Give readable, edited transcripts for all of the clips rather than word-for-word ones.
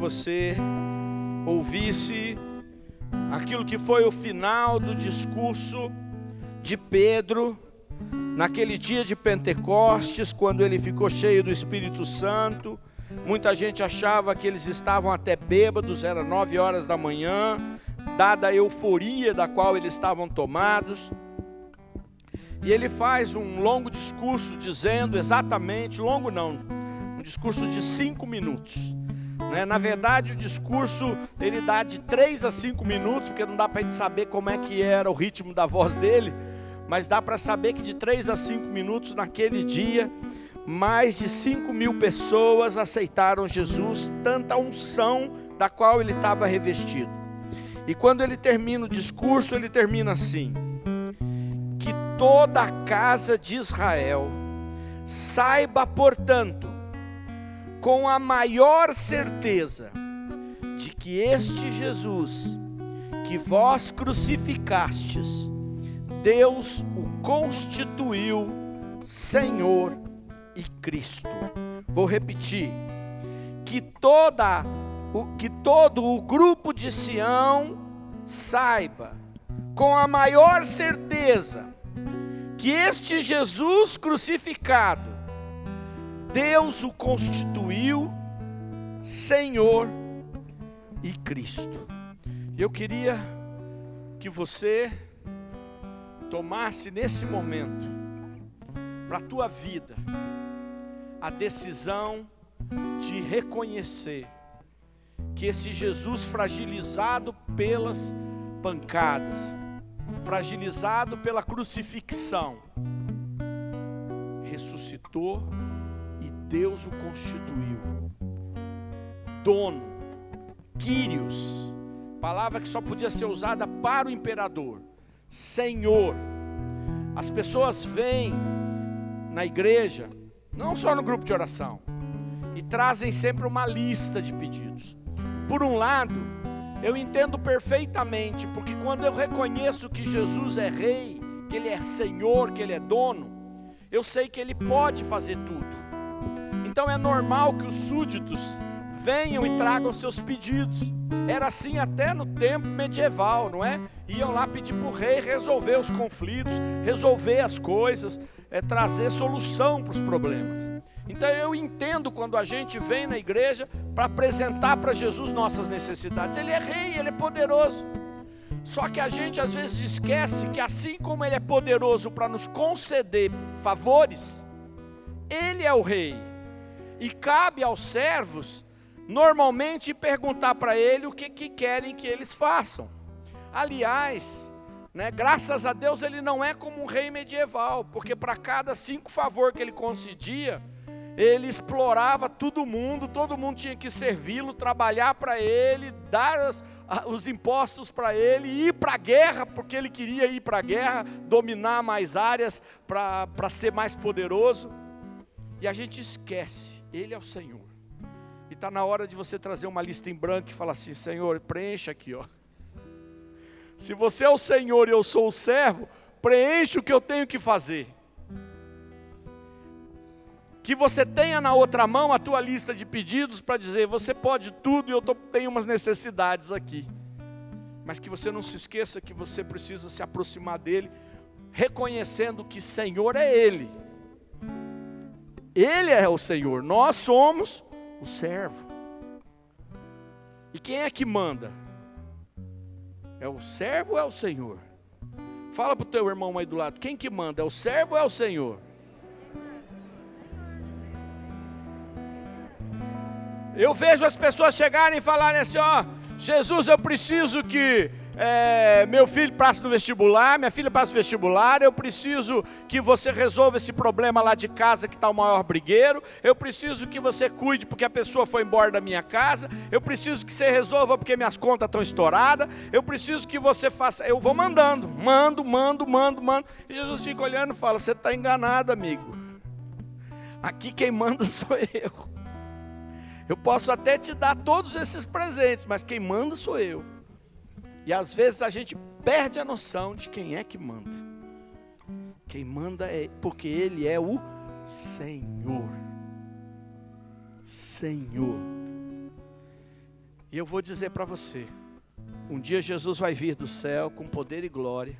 você ouvisse aquilo que foi o final do discurso de Pedro, naquele dia de Pentecostes, quando ele ficou cheio do Espírito Santo. Muita gente achava que eles estavam até bêbados, era 9 horas da manhã, dada a euforia da qual eles estavam tomados. E ele faz um longo discurso dizendo exatamente, longo não, um discurso de 5 minutos. Na verdade, o discurso ele dá de 3 a 5 minutos, porque não dá para a gente saber como é que era o ritmo da voz dele, mas dá para saber que de 3 a 5 minutos naquele dia, mais de 5.000 pessoas aceitaram Jesus, tanta unção da qual ele estava revestido. E quando ele termina o discurso, ele termina assim: que toda a casa de Israel saiba, portanto, com a maior certeza, de que este Jesus, que vós crucificastes, Deus o constituiu Senhor e Cristo. Vou repetir: que todo o grupo de Sião saiba, com a maior certeza, que este Jesus crucificado, Deus o constituiu Senhor e Cristo. Eu queria que você tomasse nesse momento, para a tua vida, a decisão de reconhecer que esse Jesus fragilizado pelas pancadas, fragilizado pela crucifixão, ressuscitou e Deus o constituiu dono, Kyrios, palavra que só podia ser usada para o imperador, Senhor. As pessoas vêm na igreja, não só no grupo de oração, e trazem sempre uma lista de pedidos. Por um lado, eu entendo perfeitamente, porque quando eu reconheço que Jesus é rei, que ele é Senhor, que ele é dono, eu sei que ele pode fazer tudo. Então é normal que os súditos venham e tragam seus pedidos. Era assim até no tempo medieval, não é? Iam lá pedir para o rei resolver os conflitos, resolver as coisas, trazer solução para os problemas. Então eu entendo quando a gente vem na igreja para apresentar para Jesus nossas necessidades. Ele é rei, ele é poderoso. Só que a gente às vezes esquece que assim como ele é poderoso para nos conceder favores, ele é o rei. E cabe aos servos normalmente perguntar para ele o que querem que eles façam. Aliás, graças a Deus ele não é como um rei medieval, porque para cada 5 favores que ele concedia, ele explorava todo mundo tinha que servi-lo, trabalhar para ele, dar os impostos para ele, ir para a guerra, porque ele queria ir para a guerra, dominar mais áreas para ser mais poderoso. E a gente esquece, ele é o Senhor. E está na hora de você trazer uma lista em branco e falar assim: Senhor, preencha aqui, ó. Se você é o Senhor e eu sou o servo, preencha o que eu tenho que fazer. Que você tenha na outra mão a tua lista de pedidos para dizer: você pode tudo e eu tenho umas necessidades aqui. Mas que você não se esqueça que você precisa se aproximar dele, reconhecendo que Senhor é Ele. Ele é o Senhor, nós somos o servo. E quem é que manda? É o servo ou é o Senhor? Fala para o teu irmão aí do lado: quem que manda? É o servo ou é o Senhor? Eu vejo as pessoas chegarem e falarem assim: ó, Jesus, eu preciso que meu filho passe no vestibular, minha filha passe no vestibular, eu preciso que você resolva esse problema lá de casa que está o maior brigueiro, eu preciso que você cuide porque a pessoa foi embora da minha casa, eu preciso que você resolva porque minhas contas estão estouradas, eu preciso que você faça. Eu vou mandando, mando, e Jesus fica olhando e fala: você está enganado, amigo, aqui quem manda sou eu. Eu posso até te dar todos esses presentes, mas quem manda sou eu. E às vezes a gente perde a noção de quem é que manda. Quem manda é porque Ele é o Senhor. Senhor. E eu vou dizer para você, um dia Jesus vai vir do céu com poder e glória,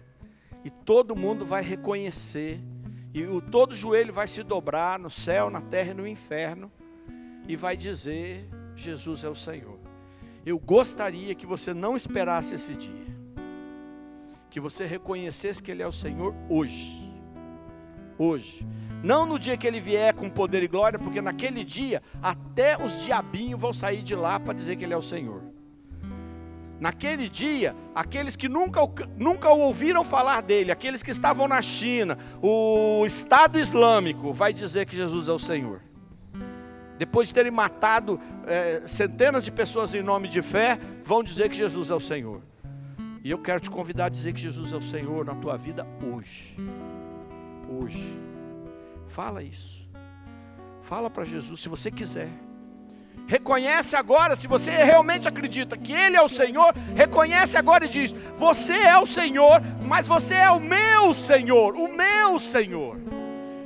e todo mundo vai reconhecer, e todo joelho vai se dobrar no céu, na terra e no inferno, e vai dizer, Jesus é o Senhor. Eu gostaria que você não esperasse esse dia, que você reconhecesse que Ele é o Senhor hoje, não no dia que Ele vier com poder e glória, porque naquele dia, até os diabinhos vão sair de lá para dizer que Ele é o Senhor. Naquele dia, aqueles que nunca ouviram falar dele, aqueles que estavam na China, o Estado Islâmico, vai dizer que Jesus é o Senhor. Depois de terem matado centenas de pessoas em nome de fé, vão dizer que Jesus é o Senhor. E eu quero te convidar a dizer que Jesus é o Senhor na tua vida hoje. Hoje. Fala isso. Fala para Jesus se você quiser. Reconhece agora, se você realmente acredita que Ele é o Senhor, reconhece agora e diz, você é o Senhor, mas você é o meu Senhor,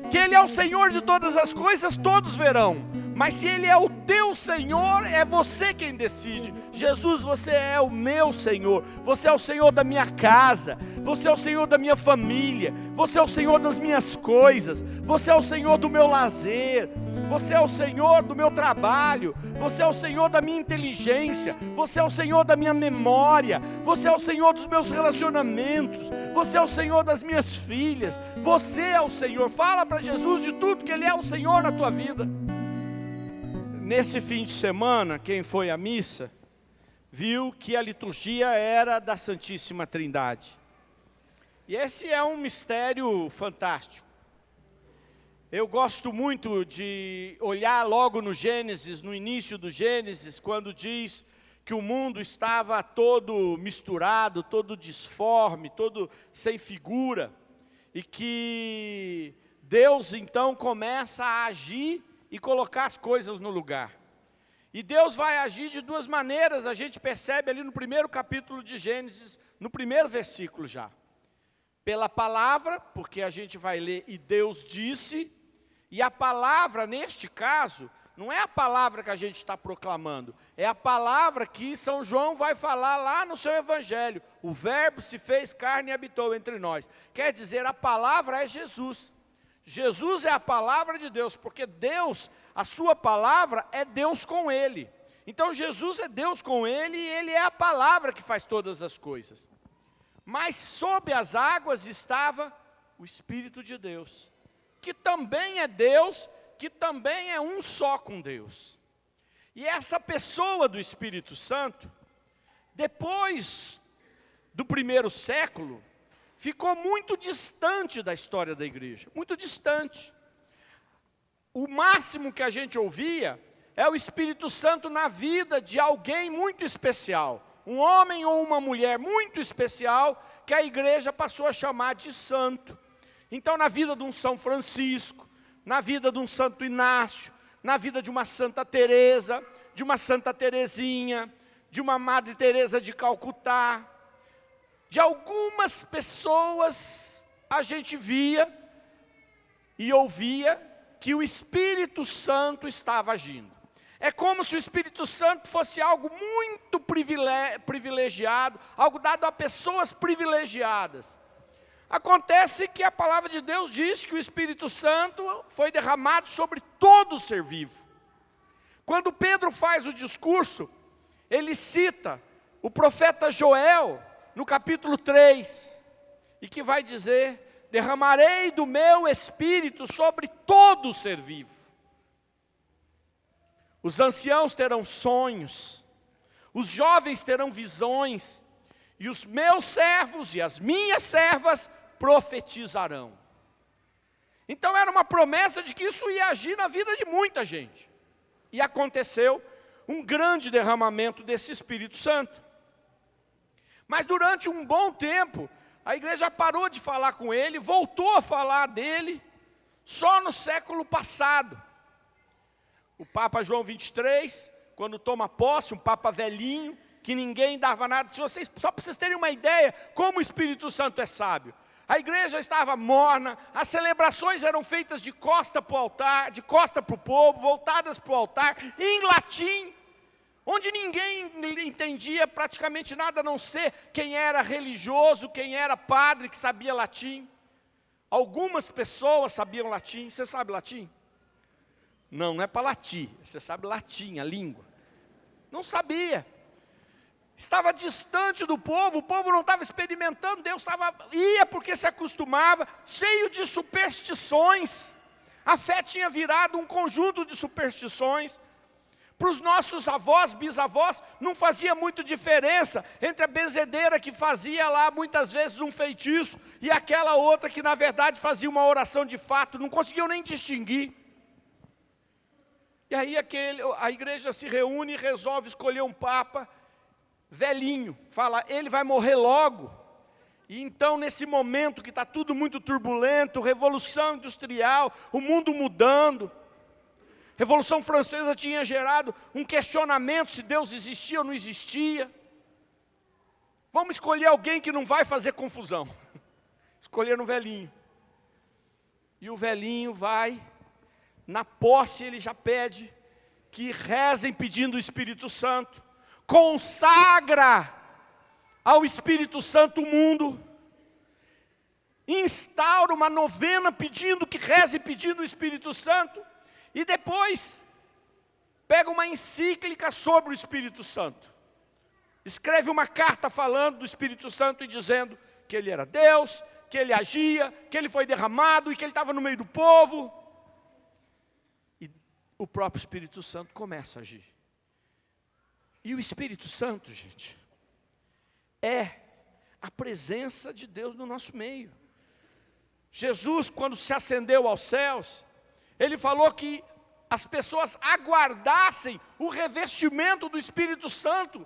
que Ele é o Senhor de todas as coisas, todos verão, mas se Ele é o teu Senhor, é você quem decide. Jesus, você é o meu Senhor, você é o Senhor da minha casa, você é o Senhor da minha família, você é o Senhor das minhas coisas, você é o Senhor do meu lazer, você é o Senhor do meu trabalho, você é o Senhor da minha inteligência, você é o Senhor da minha memória, você é o Senhor dos meus relacionamentos, você é o Senhor das minhas filhas, você é o Senhor. Fala para Jesus de tudo que Ele é o Senhor na tua vida. Nesse fim de semana, quem foi à missa, viu que a liturgia era da Santíssima Trindade. E esse é um mistério fantástico. Eu gosto muito de olhar logo no Gênesis, no início do Gênesis, quando diz que o mundo estava todo misturado, todo disforme, todo sem figura, e que Deus então começa a agir e colocar as coisas no lugar. E Deus vai agir de duas maneiras, a gente percebe ali no primeiro capítulo de Gênesis, no primeiro versículo já. Pela palavra, porque a gente vai ler, e Deus disse. E a palavra, neste caso, não é a palavra que a gente está proclamando, é a palavra que São João vai falar lá no seu evangelho. O verbo se fez carne e habitou entre nós. Quer dizer, a palavra é Jesus. Jesus é a palavra de Deus, porque Deus, a sua palavra é Deus com Ele. Então Jesus é Deus com Ele e Ele é a palavra que faz todas as coisas. Mas sob as águas estava o Espírito de Deus, que também é Deus, que também é um só com Deus. E essa pessoa do Espírito Santo, depois do primeiro século, ficou muito distante da história da igreja, muito distante. O máximo que a gente ouvia é o Espírito Santo na vida de alguém muito especial, um homem ou uma mulher muito especial, que a igreja passou a chamar de santo. Então, na vida de um São Francisco, na vida de um Santo Inácio, na vida de uma Santa Teresa, de uma Santa Teresinha, de uma Madre Teresa de Calcutá, de algumas pessoas, a gente via e ouvia que o Espírito Santo estava agindo. É como se o Espírito Santo fosse algo muito privilegiado, algo dado a pessoas privilegiadas. Acontece que a palavra de Deus diz que o Espírito Santo foi derramado sobre todo ser vivo. Quando Pedro faz o discurso, ele cita o profeta Joel, no capítulo 3, e que vai dizer, derramarei do meu Espírito sobre todo ser vivo. Os anciãos terão sonhos, os jovens terão visões, e os meus servos e as minhas servas profetizarão. Então era uma promessa de que isso ia agir na vida de muita gente. E aconteceu um grande derramamento desse Espírito Santo. Mas durante um bom tempo, a igreja parou de falar com ele, voltou a falar dele, só no século passado. O Papa João 23, quando toma posse, um Papa velhinho, que ninguém dava nada. Só para vocês terem uma ideia, como o Espírito Santo é sábio. A igreja estava morna, as celebrações eram feitas de costa para o altar, de costa para o povo, voltadas para o altar, em latim. onde ninguém entendia praticamente nada a não ser quem era religioso, quem era padre que sabia latim. Algumas pessoas sabiam latim. Você sabe latim? Não, não é para latir. Você sabe latim, a língua. Não sabia. Estava distante do povo, o povo não estava experimentando, Deus ia porque se acostumava, cheio de superstições. A fé tinha virado um conjunto de superstições. Para os nossos avós, bisavós, não fazia muito diferença entre a benzedeira que fazia lá muitas vezes um feitiço e aquela outra que na verdade fazia uma oração de fato, não conseguiam nem distinguir. E aí a igreja se reúne e resolve escolher um papa velhinho, fala, ele vai morrer logo. E então nesse momento que está tudo muito turbulento, revolução industrial, o mundo mudando, Revolução Francesa tinha gerado um questionamento se Deus existia ou não existia. Vamos escolher alguém que não vai fazer confusão. Escolheram um velhinho. E o velhinho vai, na posse ele já pede que rezem pedindo o Espírito Santo. Consagra ao Espírito Santo o mundo. Instaura uma novena pedindo que reze pedindo o Espírito Santo. E depois, pega uma encíclica sobre o Espírito Santo. Escreve uma carta falando do Espírito Santo e dizendo que ele era Deus, que ele agia, que ele foi derramado e que ele estava no meio do povo. E o próprio Espírito Santo começa a agir. E o Espírito Santo, gente, é a presença de Deus no nosso meio. Jesus, quando se ascendeu aos céus, ele falou que as pessoas aguardassem o revestimento do Espírito Santo.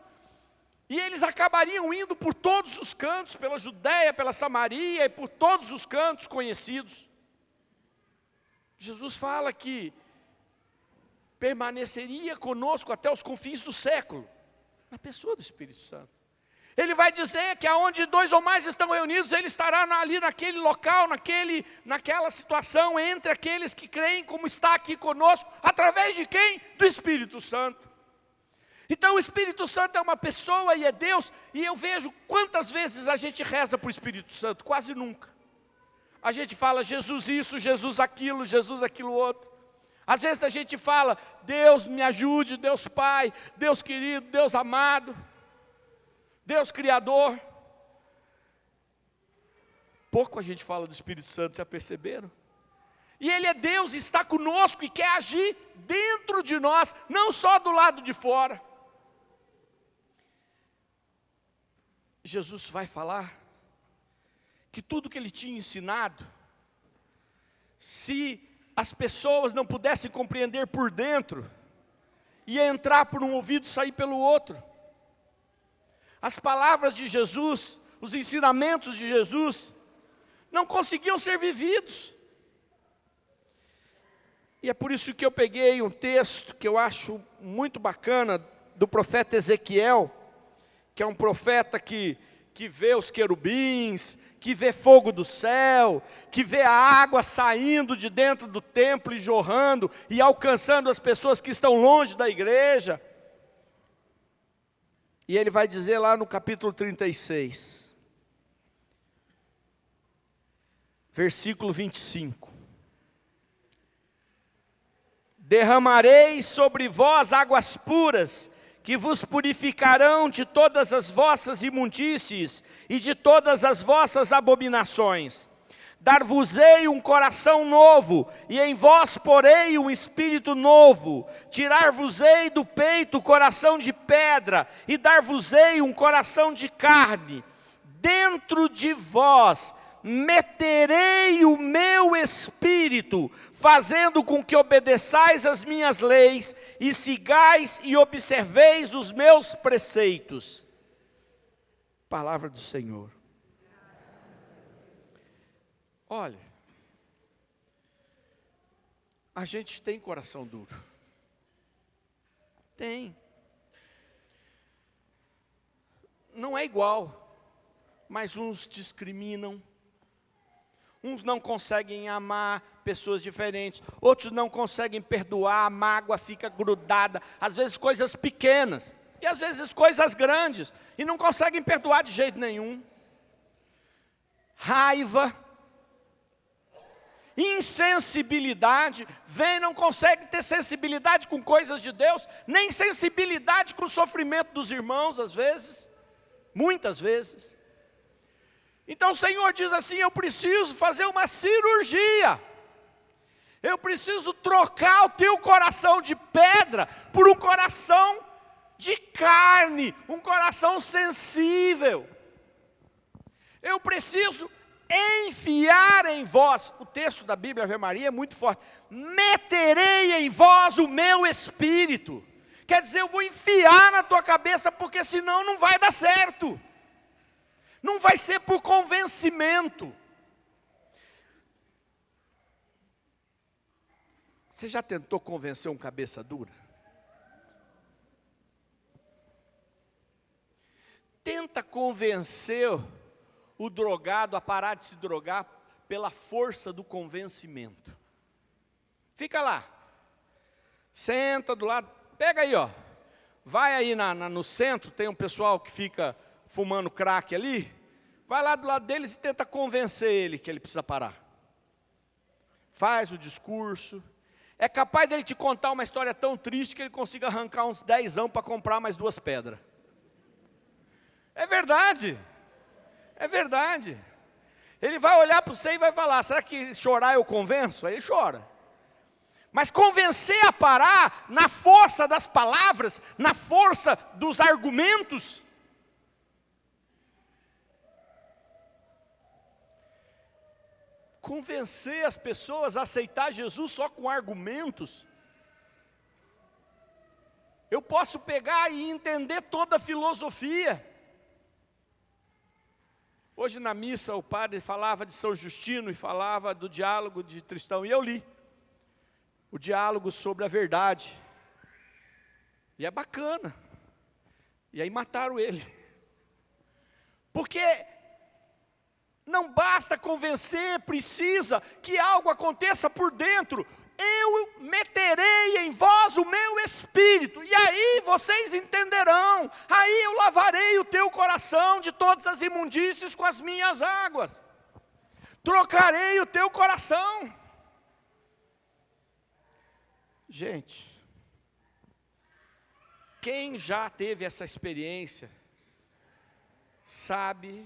E eles acabariam indo por todos os cantos, pela Judéia, pela Samaria e por todos os cantos conhecidos. Jesus fala que permaneceria conosco até os confins do século, na pessoa do Espírito Santo. Ele vai dizer que aonde 2 ou mais estão reunidos, ele estará ali naquele local, naquela situação, entre aqueles que creem, como está aqui conosco, através de quem? Do Espírito Santo. Então o Espírito Santo é uma pessoa e é Deus, e eu vejo quantas vezes a gente reza para o Espírito Santo, quase nunca. A gente fala Jesus isso, Jesus aquilo outro. Às vezes a gente fala, Deus me ajude, Deus Pai, Deus querido, Deus amado, Deus Criador. Pouco a gente fala do Espírito Santo, já perceberam? E Ele é Deus, está conosco e quer agir dentro de nós, não só do lado de fora. Jesus vai falar que tudo que Ele tinha ensinado, se as pessoas não pudessem compreender por dentro, ia entrar por um ouvido e sair pelo outro. As palavras de Jesus, os ensinamentos de Jesus, não conseguiam ser vividos. E é por isso que eu peguei um texto que eu acho muito bacana, do profeta Ezequiel, que é um profeta que vê os querubins, que vê fogo do céu, que vê a água saindo de dentro do templo e jorrando, e alcançando as pessoas que estão longe da igreja. E ele vai dizer lá no capítulo 36, versículo 25. Derramarei sobre vós águas puras, que vos purificarão de todas as vossas imundícies e de todas as vossas abominações. Dar-vos-ei um coração novo, e em vós porei um espírito novo. Tirar-vos-ei do peito o coração de pedra, e dar-vos-ei um coração de carne. Dentro de vós meterei o meu espírito, fazendo com que obedeçais as minhas leis, e sigais e observeis os meus preceitos. Palavra do Senhor. Olha, a gente tem coração duro. Tem. Não é igual, mas uns discriminam, uns não conseguem amar pessoas diferentes, outros não conseguem perdoar, a mágoa fica grudada, às vezes coisas pequenas, e às vezes coisas grandes, e não conseguem perdoar de jeito nenhum. Raiva, insensibilidade, não consegue ter sensibilidade com coisas de Deus, nem sensibilidade com o sofrimento dos irmãos, às vezes, muitas vezes. Então o Senhor diz assim: eu preciso fazer uma cirurgia, eu preciso trocar o teu coração de pedra por um coração de carne, um coração sensível. Eu preciso enfiar em vós, o texto da Bíblia Ave Maria é muito forte, meterei em vós o meu espírito. Quer dizer, eu vou enfiar na tua cabeça, porque senão não vai dar certo. Não vai ser por convencimento. Você já tentou convencer um cabeça dura? Tenta convencer o drogado a parar de se drogar pela força do convencimento. Fica lá. Senta do lado. Pega aí, ó. Vai aí no centro, tem um pessoal que fica fumando crack ali. Vai lá do lado deles e tenta convencer ele que ele precisa parar. Faz o discurso. É capaz dele te contar uma história tão triste que ele consiga arrancar uns 10 para comprar mais 2 pedras. É verdade. É verdade. Ele vai olhar para você e vai falar: será que chorar eu convenço? Aí ele chora. Mas convencer a parar na força das palavras, na força dos argumentos. Convencer as pessoas a aceitar Jesus só com argumentos. Eu posso pegar e entender toda a filosofia. Hoje na missa o padre falava de São Justino e falava do diálogo de Tristão, e eu li o diálogo sobre a verdade, e é bacana, e aí mataram ele, porque não basta convencer, precisa que algo aconteça por dentro. Eu meterei em vós o meu espírito, e aí vocês entenderão, aí eu lavarei o teu coração de todas as imundícies com as minhas águas, trocarei o teu coração. Gente, quem já teve essa experiência, sabe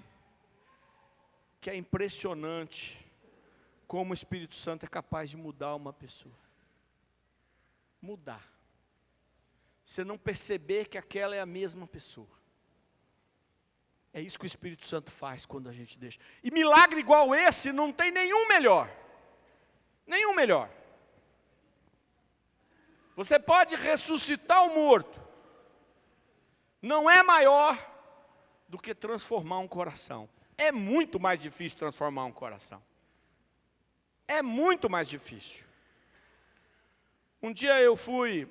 que é impressionante como o Espírito Santo é capaz de mudar uma pessoa. Mudar. Você não perceber que aquela é a mesma pessoa. É isso que o Espírito Santo faz quando a gente deixa. E milagre igual esse não tem nenhum melhor. Nenhum melhor. Você pode ressuscitar o morto. Não é maior do que transformar um coração. É muito mais difícil transformar um coração. É muito mais difícil. Um dia eu fui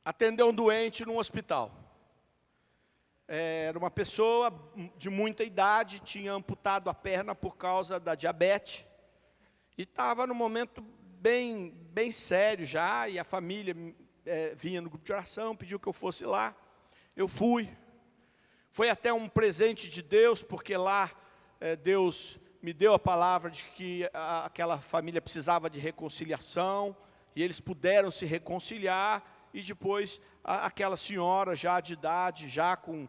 atender um doente num hospital. Era uma pessoa de muita idade, tinha amputado a perna por causa da diabetes. E estava num momento bem sério já, e a família vinha no grupo de oração, pediu que eu fosse lá. Eu fui. Foi até um presente de Deus, porque lá Deus me deu a palavra de que aquela família precisava de reconciliação, e eles puderam se reconciliar, e depois aquela senhora já de idade, já com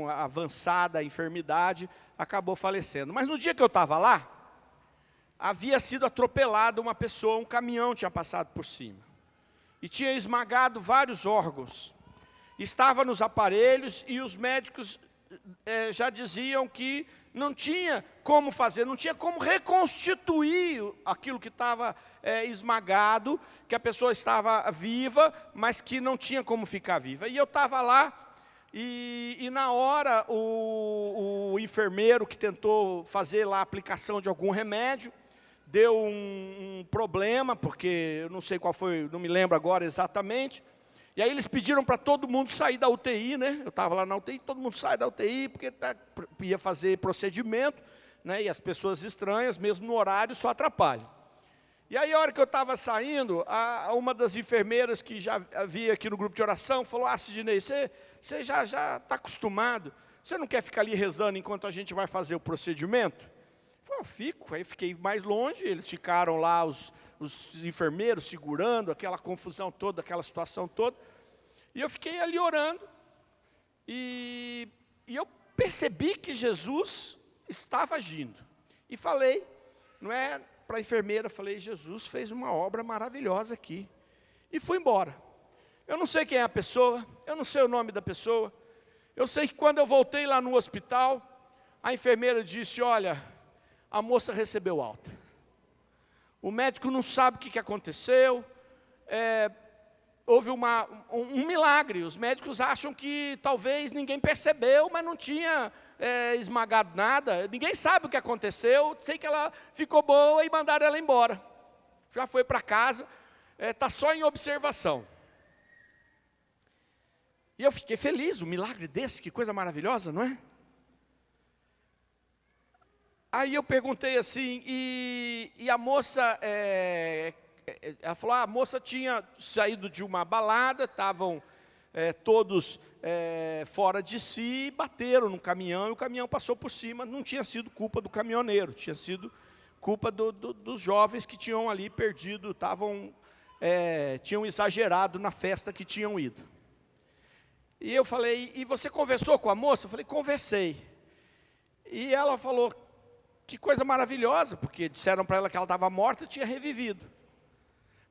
avançada enfermidade, acabou falecendo. Mas no dia que eu estava lá, havia sido atropelada uma pessoa, um caminhão tinha passado por cima, e tinha esmagado vários órgãos, estava nos aparelhos, e os médicos já diziam que não tinha como fazer, não tinha como reconstituir aquilo que estava esmagado, que a pessoa estava viva, mas que não tinha como ficar viva. E eu estava lá, e na hora o enfermeiro que tentou fazer lá a aplicação de algum remédio, deu um problema, porque eu não sei qual foi, não me lembro agora exatamente. E aí eles pediram para todo mundo sair da UTI, né? Eu estava lá na UTI, todo mundo sai da UTI, porque ia fazer procedimento. né? E as pessoas estranhas, mesmo no horário, só atrapalham. E aí, a hora que eu estava saindo, uma das enfermeiras que já havia aqui no grupo de oração falou: Sidney, você já está acostumado, você não quer ficar ali rezando enquanto a gente vai fazer o procedimento? Eu falei: eu fico. Aí fiquei mais longe, eles ficaram lá, os enfermeiros segurando, aquela confusão toda, aquela situação toda. E eu fiquei ali orando, e eu percebi que Jesus estava agindo. E falei, não é, para a enfermeira, falei: Jesus fez uma obra maravilhosa aqui. E fui embora. Eu não sei quem é a pessoa, eu não sei o nome da pessoa. Eu sei que quando eu voltei lá no hospital, a enfermeira disse: olha, a moça recebeu alta. O médico não sabe o que aconteceu. Houve um milagre. Os médicos acham que talvez ninguém percebeu, mas não tinha esmagado nada. Ninguém sabe o que aconteceu. Sei que ela ficou boa e mandaram ela embora. Já foi para casa, está só em observação. E eu fiquei feliz, um milagre desse, que coisa maravilhosa, não é? Aí eu perguntei assim, e a moça, ela falou: a moça tinha saído de uma balada, estavam todos fora de si, bateram no caminhão, e o caminhão passou por cima. Não tinha sido culpa do caminhoneiro, tinha sido culpa dos jovens que tinham ali perdido, tinham exagerado na festa que tinham ido. E eu falei: e você conversou com a moça? Eu falei: conversei. E ela falou: que coisa maravilhosa, porque disseram para ela que ela estava morta e tinha revivido.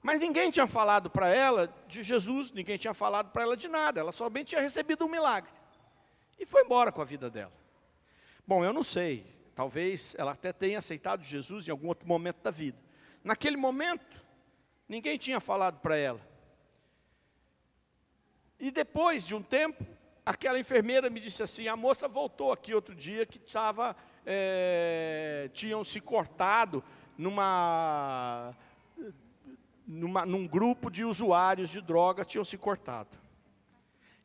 Mas ninguém tinha falado para ela de Jesus, ninguém tinha falado para ela de nada, ela somente tinha recebido um milagre. E foi embora com a vida dela. Bom, eu não sei, talvez ela até tenha aceitado Jesus em algum outro momento da vida. Naquele momento, ninguém tinha falado para ela. E depois de um tempo, aquela enfermeira me disse assim: a moça voltou aqui outro dia que tinham se cortado num grupo de usuários de drogas, tinham se cortado.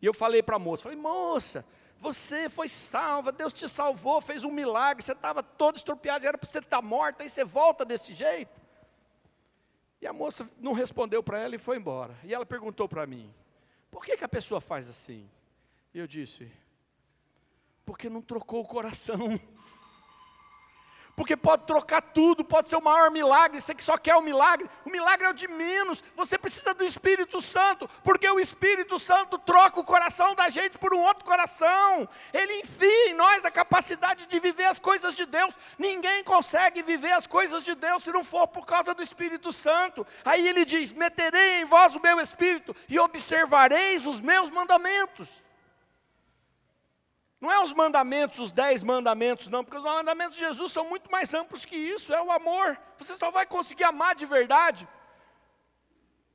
E eu falei para a moça, moça, você foi salva, Deus te salvou, fez um milagre, você estava todo estropiado, era para você estar morta, aí você volta desse jeito? E a moça não respondeu para ela e foi embora. E ela perguntou para mim: por que a pessoa faz assim? E eu disse: porque não trocou o coração. Porque pode trocar tudo, pode ser o maior milagre, você que só quer o milagre é o de menos. Você precisa do Espírito Santo, porque o Espírito Santo troca o coração da gente por um outro coração. Ele enfia em nós a capacidade de viver as coisas de Deus. Ninguém consegue viver as coisas de Deus se não for por causa do Espírito Santo. Aí ele diz: meterei em vós o meu Espírito e observareis os meus mandamentos. Não é os mandamentos, os 10 mandamentos, não, porque os mandamentos de Jesus são muito mais amplos que isso, é o amor. Você só vai conseguir amar de verdade,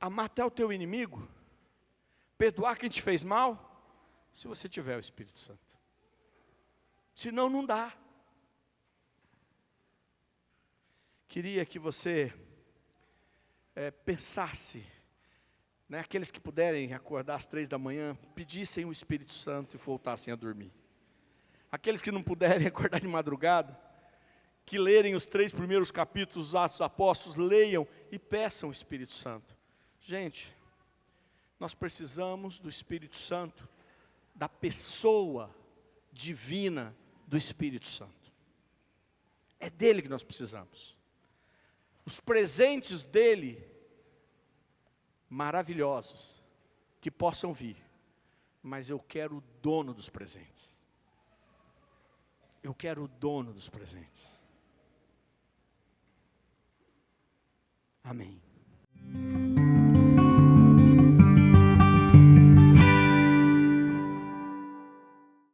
amar até o teu inimigo, perdoar quem te fez mal, se você tiver o Espírito Santo. Senão não dá. Queria que você pensasse, né, aqueles que puderem acordar às 3 da manhã, pedissem o Espírito Santo e voltassem a dormir. Aqueles que não puderem acordar de madrugada, que lerem os 3 primeiros capítulos dos Atos dos Apóstolos, leiam e peçam o Espírito Santo. Gente, nós precisamos do Espírito Santo, da pessoa divina do Espírito Santo. É dele que nós precisamos. Os presentes dele, maravilhosos, que possam vir, mas eu quero o dono dos presentes. Eu quero o dono dos presentes. Amém.